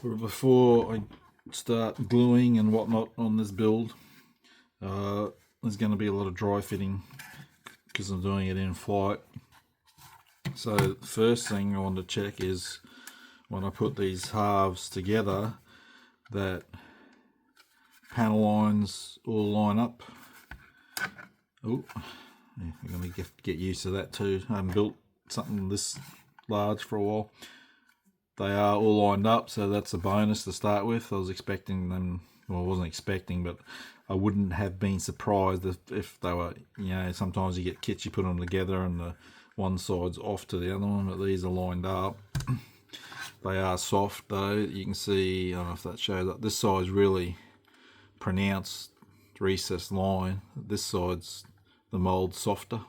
Before I start gluing and whatnot on this build, there's going to be a lot of dry fitting because I'm doing it in flight. So the first thing I want to check is when I put these halves together that panel lines all line up. Oh, yeah, I'm going to get used to that too. I haven't built something this large for a while. They are all lined up, so that's a bonus to start with. I was expecting them, well, I wasn't expecting, but I wouldn't have been surprised if they were, you know, sometimes you get kits, you put them together and the one side's off to the other one, but these are lined up. They are soft though. You can see, I don't know if that shows up, this side's really pronounced recessed line. This side's the mold softer,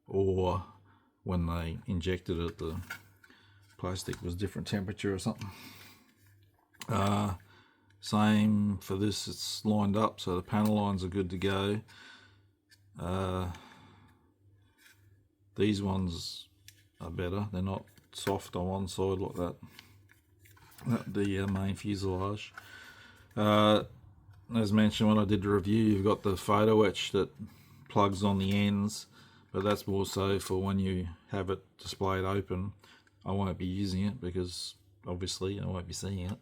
or when they injected it, the plastic was different temperature or something. Same for this, it's lined up, so the panel lines are good to go. These ones are better, they're not soft on one side like that. The main fuselage. As mentioned when I did the review, you've got the photo etch that plugs on the ends, but that's more so for when you have it displayed open. I won't be using it because obviously I won't be seeing it,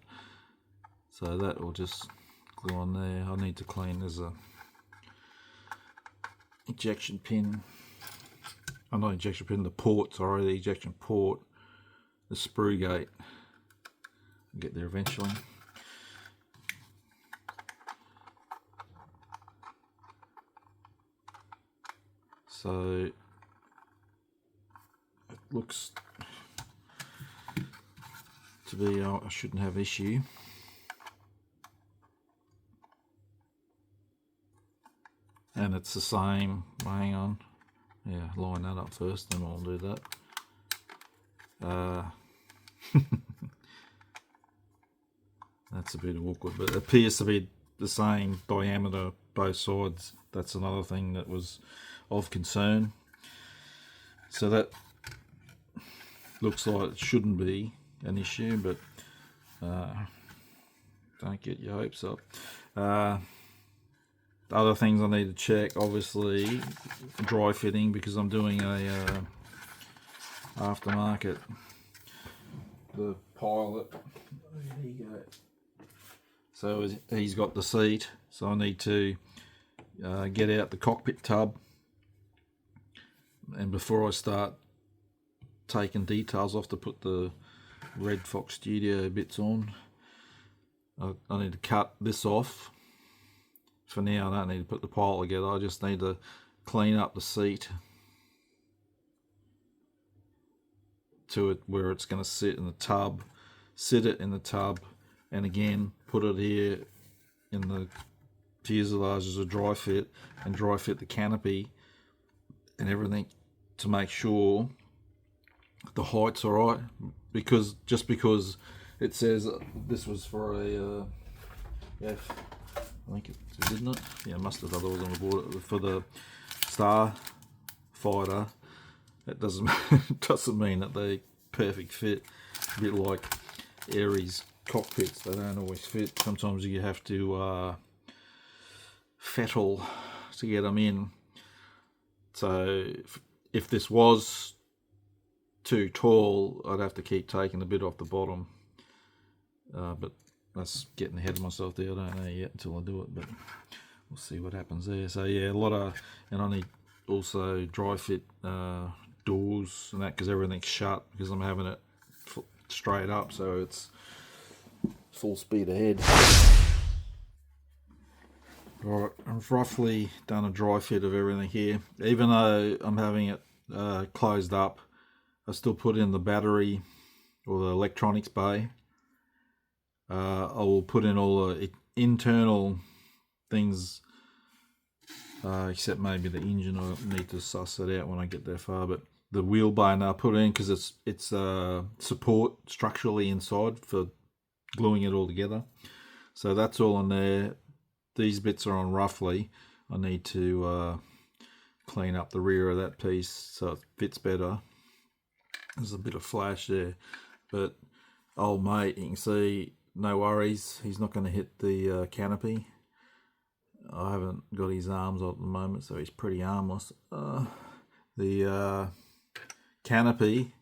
so that will just glue on there. I need to clean, there's a ejection pin, not ejection pin, the port, sorry, the ejection port, the sprue gate. I'll get there eventually. So it looks to be, I shouldn't have issue. And it's the same, hang on, yeah, line that up first, then I'll do that. That's a bit awkward, but it appears to be the same diameter both sides. That's another thing that was of concern. So that looks like it shouldn't be an issue, but don't get your hopes up. Other things I need to check, obviously dry fitting, because I'm doing a aftermarket. The pilot, there you go. So he's got the seat, so I need to get out the cockpit tub, and before I start taking details off to put the Red Fox Studio bits on, I need to cut this off. For now I don't need to put the pile together, I just need to clean up the seat to it where it's going to sit in the tub, sit it in the tub, and again put it here in the fuselage as a dry fit, and dry fit the canopy and everything to make sure the height's alright, because just because it says this was for a F, I think it didn't it? Yeah, it must have, otherwise on the board for the Starfighter. That doesn't mean that they perfect fit. A bit like Aries cockpits, they don't always fit. Sometimes you have to fettle to get them in. So if this was too tall, I'd have to keep taking a bit off the bottom. But that's getting ahead of myself there. I don't know yet until I do it, but we'll see what happens there. So yeah, a lot of, and I need also dry fit doors and that, because everything's shut, because I'm having it straight up, so it's full speed ahead. Alright, I've roughly done a dry fit of everything here. Even though I'm having it closed up, I still put in the battery or the electronics bay. I will put in all the internal things, except maybe the engine. I need to suss it out when I get that far, but the wheel bone I'll put in because it's support structurally inside for gluing it all together. So that's all on there. These bits are on roughly. I need to clean up the rear of that piece so it fits better. There's a bit of flash there, but old mate, you can see no worries, he's not going to hit the canopy. I haven't got his arms on at the moment, so he's pretty armless. The canopy,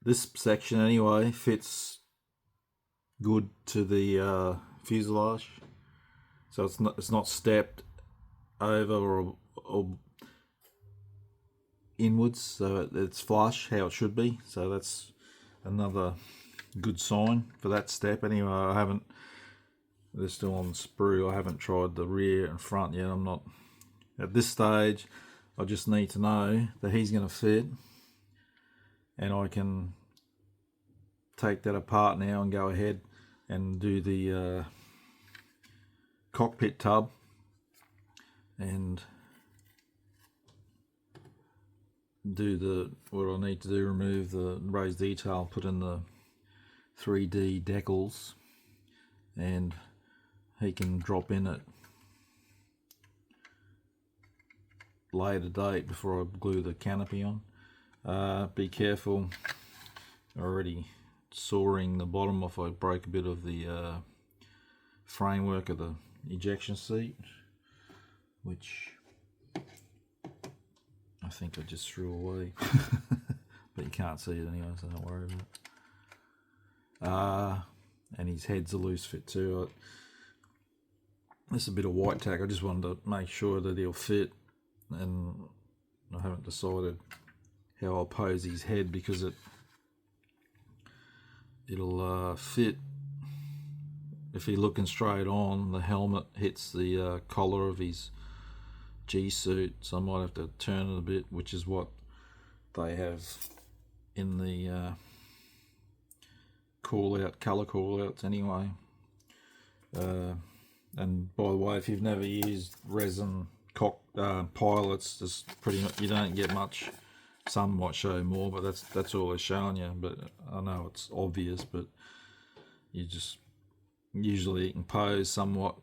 this section anyway, fits good to the fuselage, so it's not stepped over or inwards, so it's flush how it should be. So that's another good sign for that step. Anyway, they're still on the sprue. I haven't tried the rear and front yet. I'm not at this stage. I just need to know that he's going to fit, and I can take that apart now and go ahead and do the cockpit tub, and do what I need to do, remove the raised detail, put in the 3D decals, and he can drop in at later date before I glue the canopy on. Be careful, already sawing the bottom off. I broke a bit of the framework of the ejection seat, which I think I just threw away. But you can't see it anyway, so don't worry about it. And his head's a loose fit too. This is a bit of white tack. I just wanted to make sure that he'll fit, and I haven't decided how I'll pose his head, because it'll fit if he's looking straight on. The helmet hits the collar of his G-suit, so I might have to turn it a bit, which is what they have in the colour call-outs anyway. And by the way, if you've never used resin pilots, just pretty much, you don't get much. Some might show more, but that's all they're showing you. But I know it's obvious, but you just usually you can pose somewhat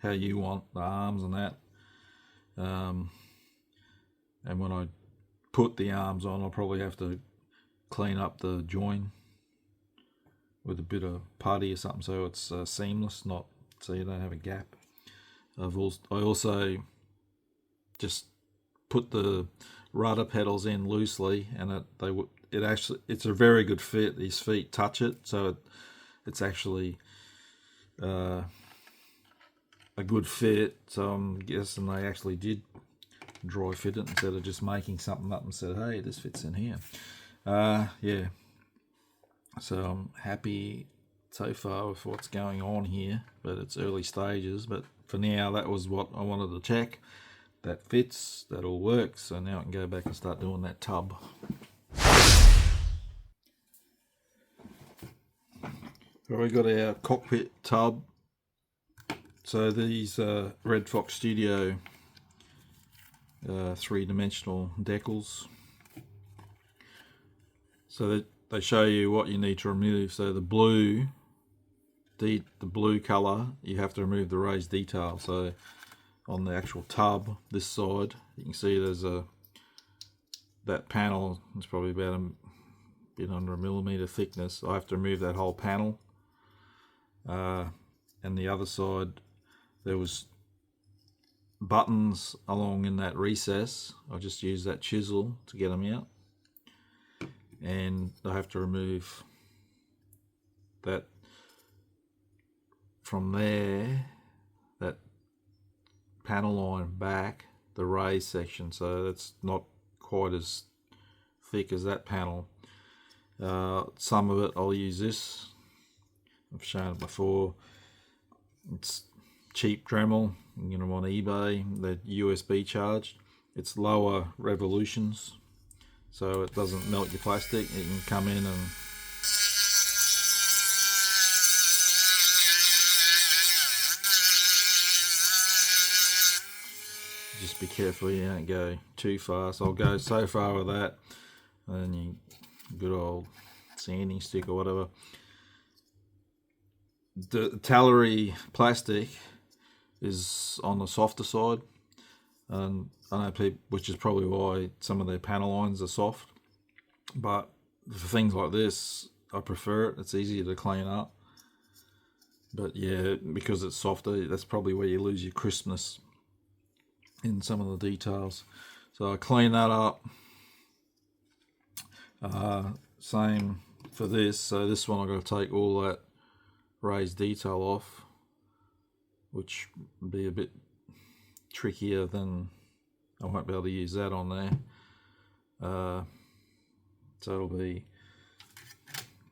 how you want the arms and that. And when I put the arms on, I'll probably have to clean up the join with a bit of putty or something, so it's seamless, not so you don't have a gap. I also just put the rudder pedals in loosely, and it's a very good fit. His feet touch it, so it's actually a good fit. So I'm guessing they actually did dry fit it instead of just making something up and said, hey, this fits in here. Yeah, so I'm happy so far with what's going on here, but it's early stages. But for now, that was what I wanted to check. That fits, that all works, so now I can go back and start doing that tub. Already got our cockpit tub. So these Red Fox Studio 3-dimensional decals. So they show you what you need to remove. So the blue colour, you have to remove the raised detail. So on the actual tub, this side, you can see there's that panel. It's probably about a bit under 1 millimeter thickness. I have to remove that whole panel. And the other side, there was buttons along in that recess. I just used that chisel to get them out, and I have to remove that from there, that panel line back, the raised section, so that's not quite as thick as that panel. Some of it I'll use this. I've shown it before. It's cheap Dremel. You get them on eBay. They're USB charged. It's lower revolutions, so it doesn't melt your plastic. You can come in and just be careful you don't go too fast. I'll go so far with that, and then you good old sanding stick or whatever. The Italeri plastic is on the softer side, and I know people, which is probably why some of their panel lines are soft, but for things like this, I prefer it. It's easier to clean up. But yeah, because it's softer, that's probably where you lose your crispness in some of the details. So I clean that up. Same for this. So this one I've got to take all that raised detail off, which would be a bit trickier than, I won't be able to use that on there. So it'll be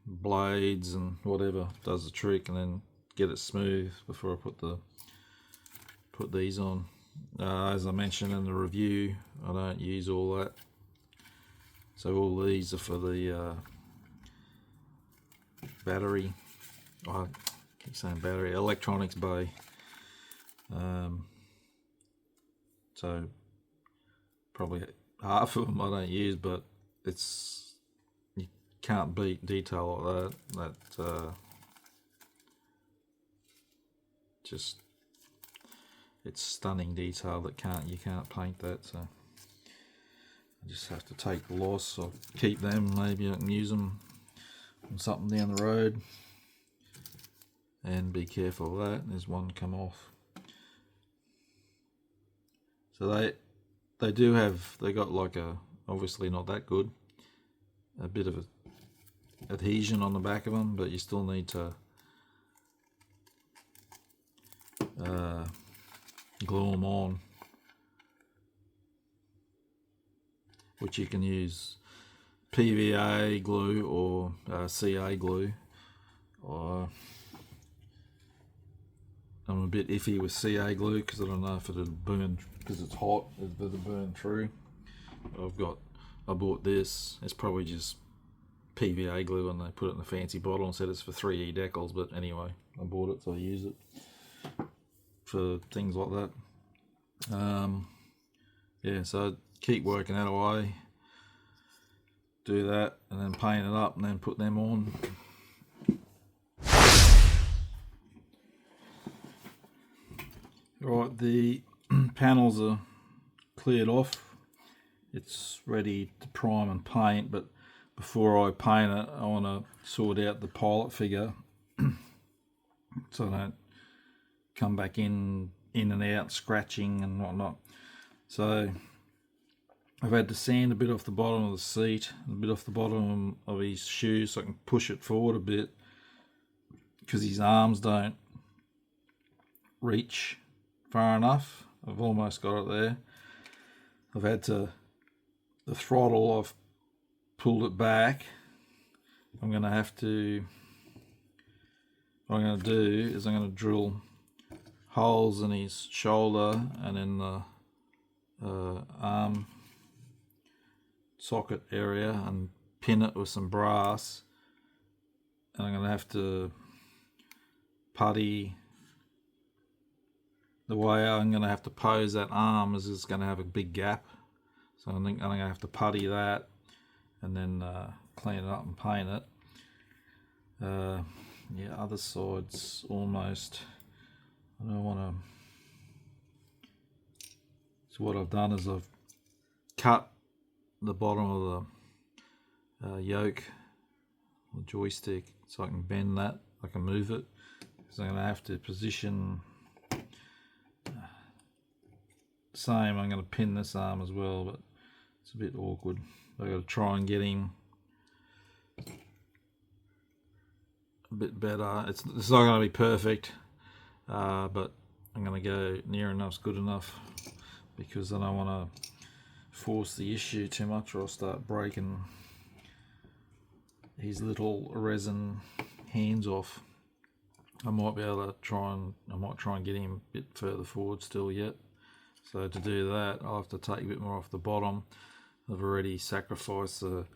blades and whatever does the trick, and then get it smooth before I put these on. As I mentioned in the review, I don't use all that. So all these are for the battery. I keep saying battery, electronics bay. So probably half of them I don't use, but you can't beat detail like that. Just, it's stunning detail that you can't paint that. So I just have to take the loss. I'll keep them, maybe I can use them on something down the road, and be careful of that. There's one come off. So they do have, they got like a, obviously not that good, a bit of a adhesion on the back of them, but you still need to glue them on, which you can use PVA glue or CA glue. Or I'm a bit iffy with CA glue because I don't know if it'll burn, because it's hot, if it'll burn through. I bought this, it's probably just PVA glue, and they put it in a fancy bottle and said it's for 3E decals, but anyway, I bought it so I use it for things like that. Yeah, so keep working that away, do that, and then paint it up, and then put them on. Right, the panels are cleared off. It's ready to prime and paint, but before I paint it, I want to sort out the pilot figure so I don't come back in and out, scratching and whatnot. So I've had to sand a bit off the bottom of the seat, a bit off the bottom of his shoes, so I can push it forward a bit, because his arms don't reach far enough. I've almost got it there. I've had to, the throttle, I've pulled it back. I'm going to have to, what I'm going to do is I'm going to drill holes in his shoulder and in the arm socket area, and pin it with some brass. And I'm going to have to putty. The way I'm going to have to pose that arm is it's going to have a big gap, so I think I'm going to have to putty that and then clean it up and paint it. Yeah, other side's almost, I don't want to, so what I've done is I've cut the bottom of the yoke or joystick so I can bend that, I can move it, because I'm going to have to position. Same, I'm going to pin this arm as well, but it's a bit awkward. I've got to try and get him a bit better. It's not going to be perfect, but I'm going to go near enough's good enough, because I don't want to force the issue too much or I'll start breaking his little resin hands off. I might be able to try and get him a bit further forward still yet. So to do that, I'll have to take a bit more off the bottom. I've already sacrificed the,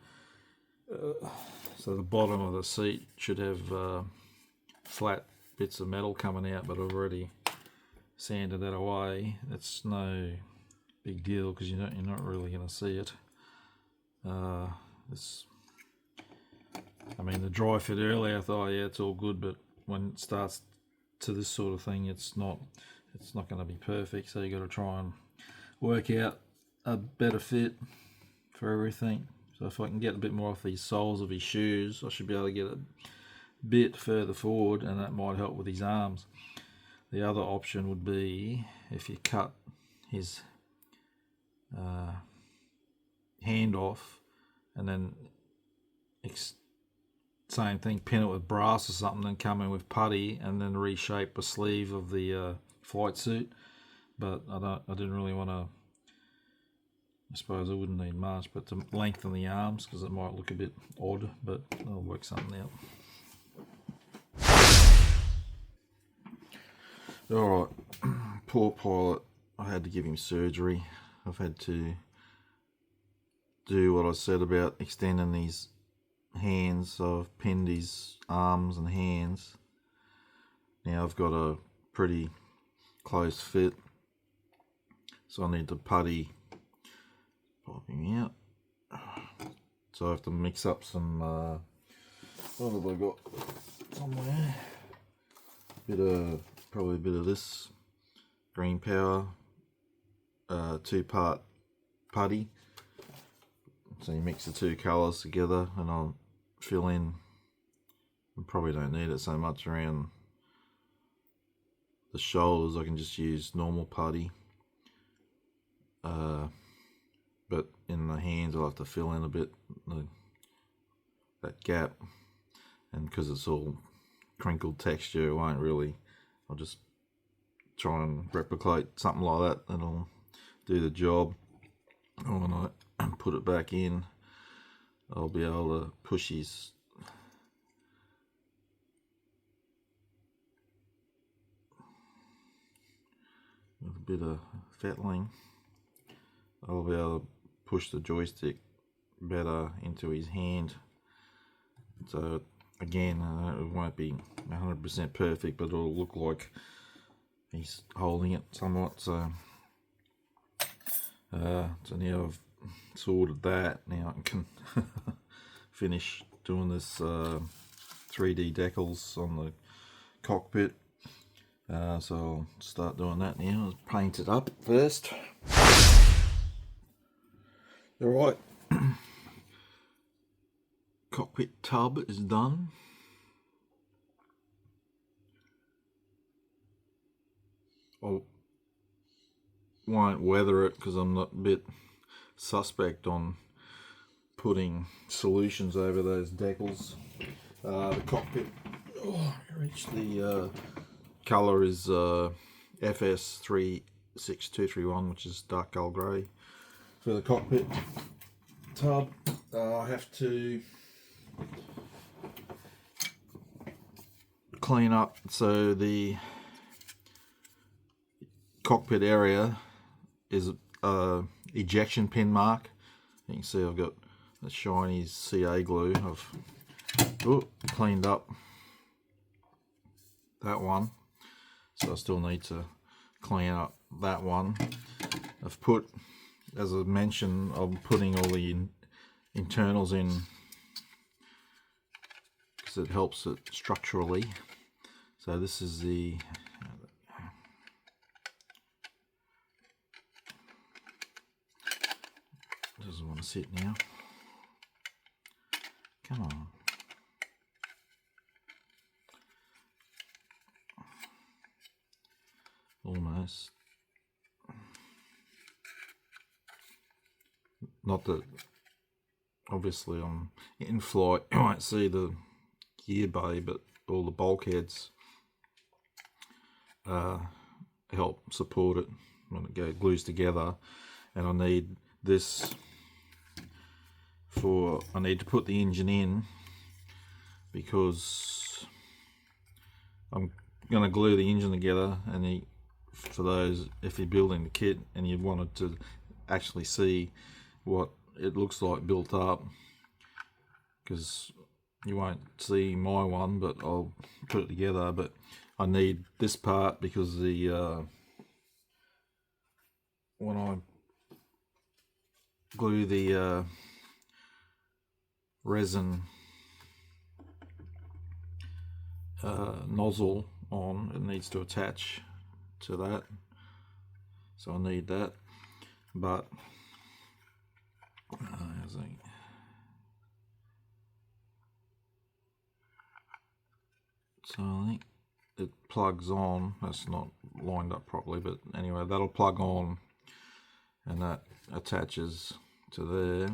so the bottom of the seat should have flat bits of metal coming out, but I've already sanded that away. It's no big deal because you're not really going to see it. I mean, the dry fit earlier, I thought, yeah, it's all good, but when it starts to this sort of thing, it's not going to be perfect. So you got to try and work out a better fit for everything. So if I can get a bit more off these soles of his shoes, I should be able to get a bit further forward, and that might help with his arms. The other option would be if you cut his hand off and then same thing, pin it with brass or something, then come in with putty and then reshape the sleeve of the flight suit. But I didn't really want to. I suppose I wouldn't need much, but to lengthen the arms because it might look a bit odd, but I'll work something out. Alright, poor pilot. I had to give him surgery. I've had to do what I said about extending his hands, so I've pinned his arms and hands. Now I've got a pretty close fit, so I need to putty pop him out. So I have to mix up some what have I got somewhere? Probably a bit of this green power, 2-part putty. So you mix the two colours together, and I'll fill in. I probably don't need it so much around the shoulders. I can just use normal putty. But in the hands I'll have to fill in a bit that gap, and because it's all crinkled texture, it won't really. I'll just try and replicate something like that, that'll do the job. And when I put it back in, I'll be able to push his with a bit of fettling. I'll be able to push the joystick better into his hand. So again, it won't be 100% perfect, but it'll look like he's holding it somewhat. So now I've sorted that. Now I can finish doing this 3D decals on the cockpit. So I'll start doing that now. I'll paint it up first. Alright, cockpit tub is done. I won't weather it because I'm not a bit suspect on putting solutions over those decals. The cockpit, the colour is FS36231, which is dark dull grey. For the cockpit tub, I have to clean up, so the cockpit area is a ejection pin mark. You can see I've got the shiny CA glue. I've cleaned up that one, so I still need to clean up that one. I've put, as I mentioned, I'm putting all the internals in because it helps it structurally. So this is the doesn't want to sit now. Come on. Almost. Not that obviously I'm in flight, you won't see the gear bay, but all the bulkheads help support it when it glues together. And I need this I need to put the engine in because I'm going to glue the engine together, and for those, if you're building the kit and you wanted to actually see what it looks like built up, because you won't see my one, but I'll put it together. But I need this part because the when I glue the resin nozzle on, it needs to attach to that, so I need that. But So I think it plugs on. That's not lined up properly, but anyway, that'll plug on and that attaches to there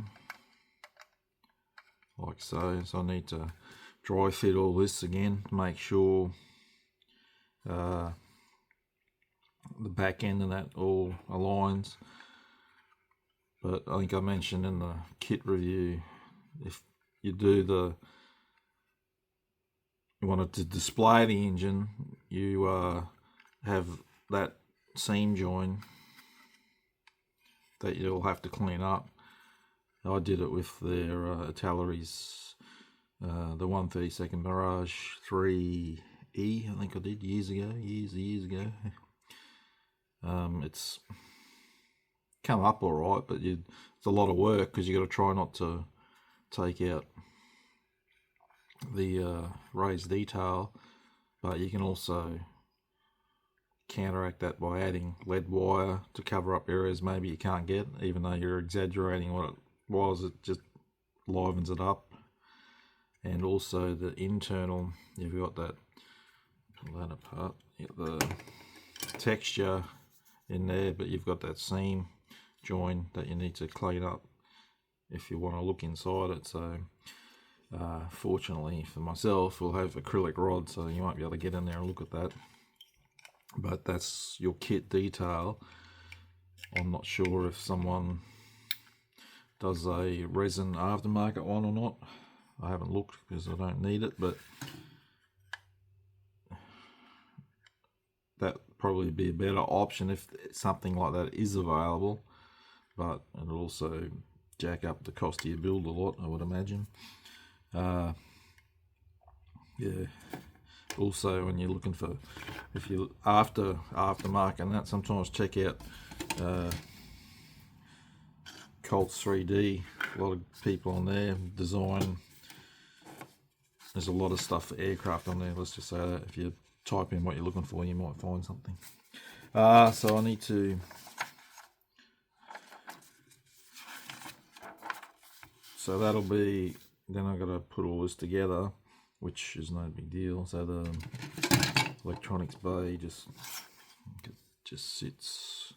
like so. So I need to dry fit all this again to make sure the back end and that all aligns. But I think I mentioned in the kit review, if you do you wanted to display the engine, you have that seam join that you'll have to clean up. I did it with their Italerie's the 132nd Mirage 3E, I think I did years ago. It's come up all right, but it's a lot of work because you got to try not to take out the raised detail, but you can also counteract that by adding lead wire to cover up areas maybe you can't get, even though you're exaggerating what it was. It just livens it up. And also the internal, you've got that, pull that apart, you got the texture in there, but you've got that seam join that you need to clean up if you want to look inside it. So fortunately for myself, we'll have acrylic rod, so you won't be able to get in there and look at that. But that's your kit detail. I'm not sure if someone does a resin aftermarket one or not. I haven't looked because I don't need it, but that probably be a better option if something like that is available, but it'll also jack up the cost of your build a lot, I would imagine. Yeah. Also, when you're looking for, if you aftermarket and that, sometimes check out Colts 3D. A lot of people on there design. There's a lot of stuff for aircraft on there. Let's just say that if you type in what you're looking for, you might find something. So I need to. So that'll be. Then I've got to put all this together, which is no big deal. So the electronics bay just sits.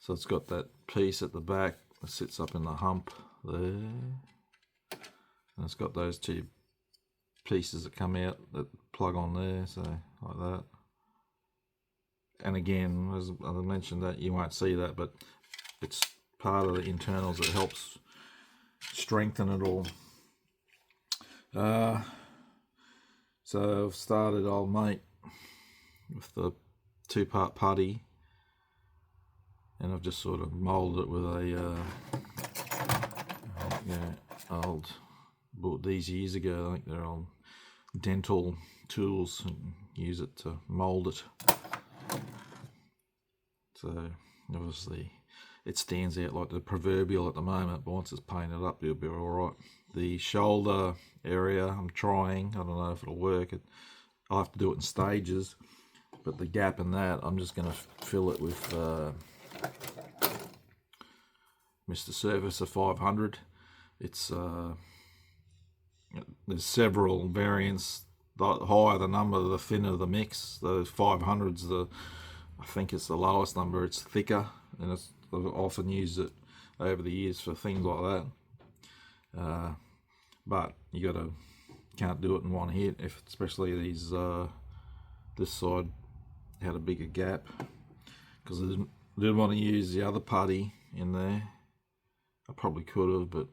So it's got that piece at the back that sits up in the hump there, and it's got those two pieces that come out that plug on there, so like that. And again, as I mentioned, that you won't see that, but it's part of the internals that helps strengthen it all. So I've started, old mate, with the 2-part putty, and I've just sort of moulded it with a old, bought these years ago. I think they're old dental tools, and use it to mould it. So obviously it stands out like the proverbial at the moment, but once it's painted up, it'll be all right. The shoulder area, I'm trying. I don't know if it'll work. I'll have to do it in stages, but the gap in that, I'm just going to fill it with Mr. Surfacer 500. It's there's several variants. The higher the number, the thinner the mix. The 500's I think it's the lowest number. It's thicker, and I've often used it over the years for things like that. But you can't do it in one hit, especially these this side had a bigger gap, because I didn't want to use the other putty in there. I probably could have, but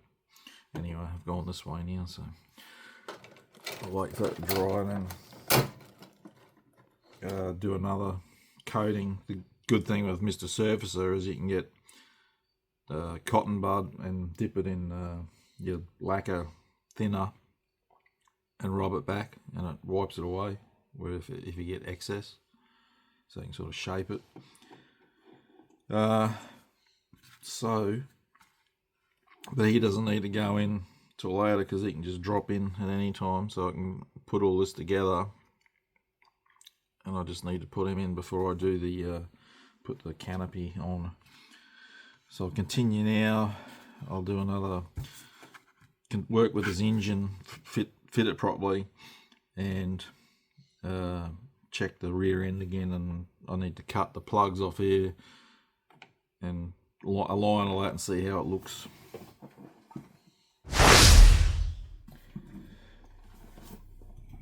anyway, I've gone this way now, so I'll wait for it to dry and then do another coating. The good thing with Mr. Surfacer is you can get cotton bud and dip it in your lacquer thinner and rub it back, and it wipes it away where if you get excess, so you can sort of shape it. But he doesn't need to go in till later, because he can just drop in at any time, so I can put all this together, and I just need to put him in before I do the put the canopy on. So I'll continue now. I'll do another, can work with his engine, fit it properly, and check the rear end again, and I need to cut the plugs off here and align all that and see how it looks.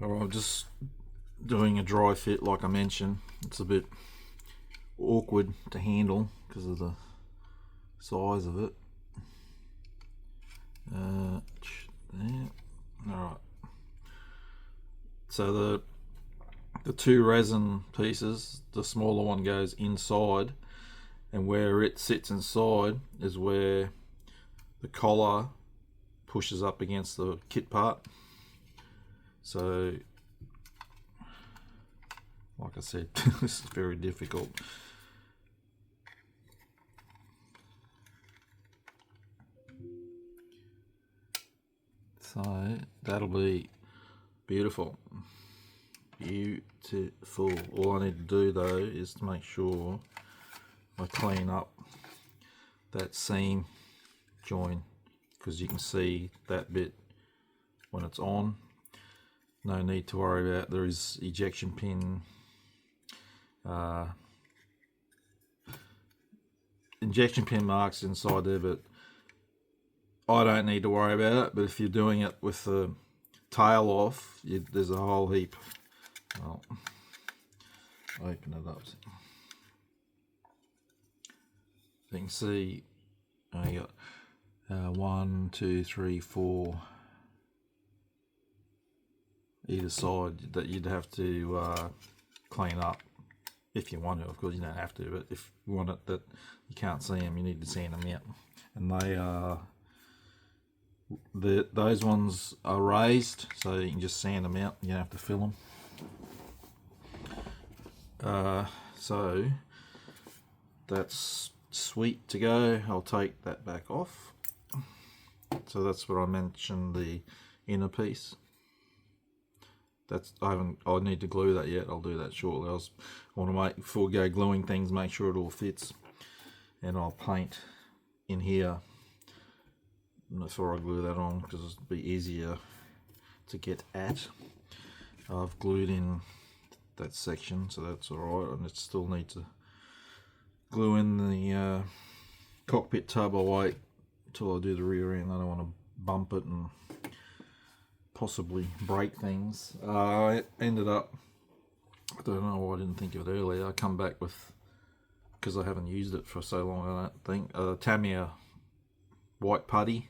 Alright, I'm just doing a dry fit like I mentioned. It's a bit awkward to handle because of the size of it. Alright, so the two resin pieces, the smaller one goes inside, and where it sits inside is where the collar pushes up against the kit part. So like I said, this is very difficult. So that'll be beautiful. Beautiful. All I need to do though is to make sure I clean up that seam join, because you can see that bit when it's on. No need to worry about, there is ejection pin marks inside there, but I don't need to worry about it. But if you're doing it with the tail off, there's a whole heap. I'll open it up. So you can see you got 1, 2, 3, 4 either side that you'd have to clean up if you want to. Of course, you don't have to, but if you want it that you can't see them, you need to sand them out. And they are those ones are raised, so you can just sand them out. You don't have to fill them. So that's sweet to go. I'll take that back off. So that's what I mentioned, the inner piece. I need to glue that yet. I'll do that shortly. I want to before we go gluing things, make sure it all fits, and I'll paint in here before I glue that on, because it'll be easier to get at. I've glued in that section, so that's alright. And it still need to glue in the cockpit tub. I'll wait until I do the rear end. I don't want to bump it and possibly break things. I ended up, I don't know why I didn't think of it earlier. I come back with, because I haven't used it for so long, I don't think, Tamiya white putty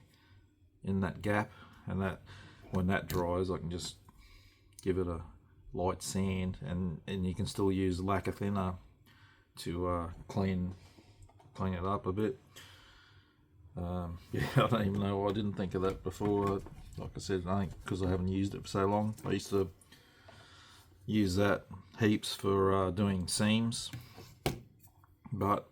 in that gap, and that when that dries I can just give it a light sand, and you can still use lacquer thinner to clean it up a bit. Yeah, I don't even know why I didn't think of that before. Like I said, I think because I haven't used it for so long. I used to use that heaps for doing seams, but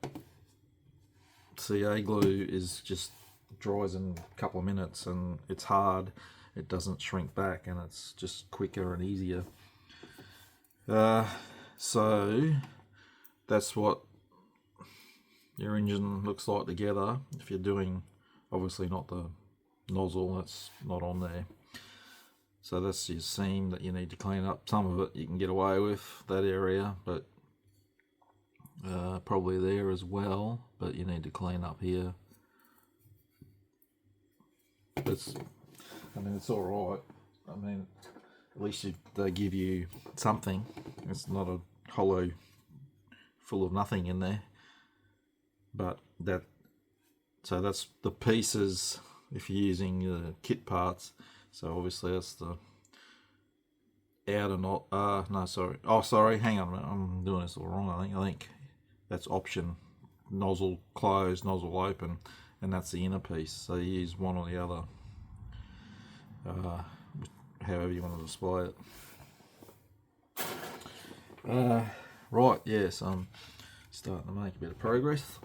CA glue is just dries in a couple of minutes, and it's hard. It doesn't shrink back, and it's just quicker and easier. So that's what your engine looks like together. If you're doing, obviously not the nozzle, that's not on there. So that's your seam that you need to clean up. Some of it you can get away with, that area, but probably there as well, but you need to clean up here. I mean, it's alright. I mean, at least they give you something. It's not a hollow full of nothing in there. But so that's the pieces if you're using the kit parts. So obviously that's the outer sorry, hang on a minute, I'm doing this all wrong. I think that's option, nozzle closed, nozzle open, and that's the inner piece. So you use one or the other, however you want to display it. Right, yes, I'm starting to make a bit of progress.